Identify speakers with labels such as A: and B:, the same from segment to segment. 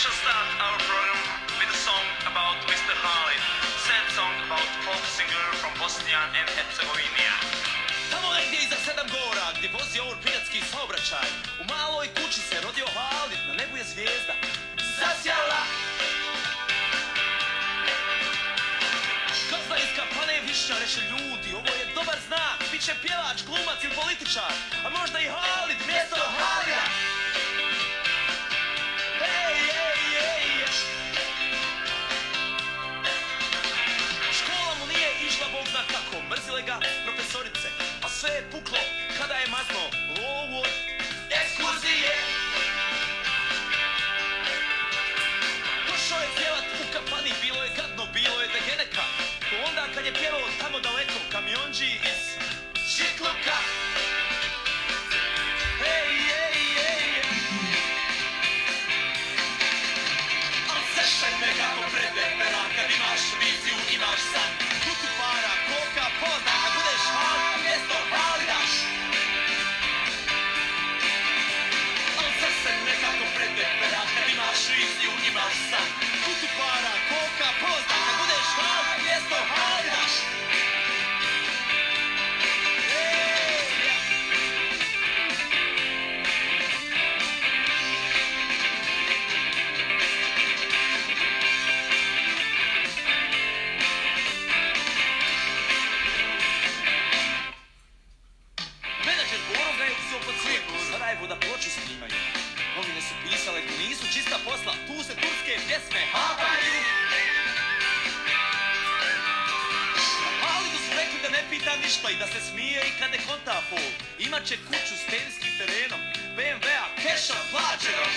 A: shall start our program with a song about Mr. Halid, sad song about folk singer from Bosnia and Herzegovina.
B: Tamo negdje iza 7 gora, gdje vozi ovo piratski saobraćaj, u maloj kući se rodio Halid, na nebu je zvijezda zasjala. Kazna iz kapane višnja, reše ljudi, ovo je dobar znak, bit će pjevač, glumac ili političar, a možda i Halid mjesto Halida. Škola mu nije išla bog zna kako, mrzile ga profesorice, a sve je puklo kada je mazno lovu od ekskurzije. Došao je pjevat u kapani, bilo je gadno, bilo je degeneka, ko onda kad je pjevao tamo daleko kamionđi iz Šikluka. Nekako predepera, kad imaš viziju, imaš san. Kutu para, koka, pozna, kad budeš Halid, mjesto Halida. Al srce nekako predepera, kad imaš viziju, imaš san. Kutu para, koka, pozna, kad budeš Halid, mjesto Halida. Da ploču snimaju. Novine su pisale, tu nisu čista posla, tu se turske pjesme hapaju. Halidu su rekli da ne pita ništa i da se smije i kad ne konta pol. Imaće kuću s teniskim terenom, BMW-a, kešom plaćenom.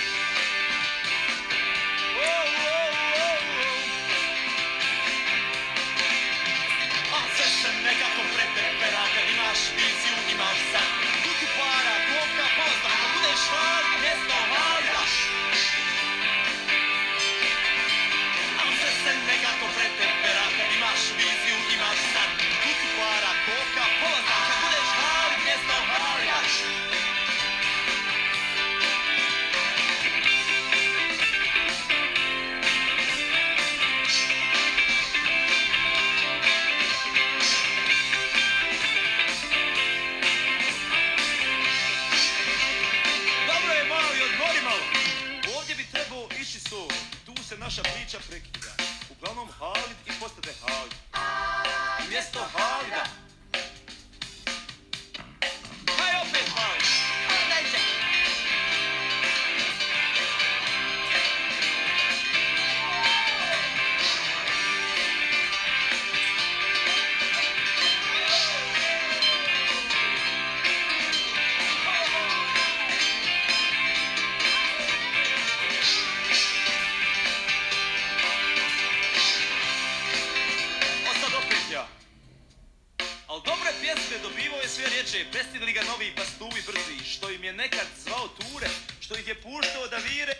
B: A sve se nekako pretepera, kad imaš viziju, imaš san. Kutu para, koka, pozna, kad budeš Halid, mjesto Halida. A sve se nekako pretepera, kad imaš viziju, imaš san. Kutu para, koka, pozna, kad budeš Halid, mjesto Halida. Tu se naša priča prekida. Uglavnom Halid i postade Halid. Mjesto Halida. Kaj opet Halid? Dajte! Al dobre pjesme dobivao je sve riječe, prestigli ga novi pastuvi brzi, što im je nekad zvao ture, što ih je puštao da vire.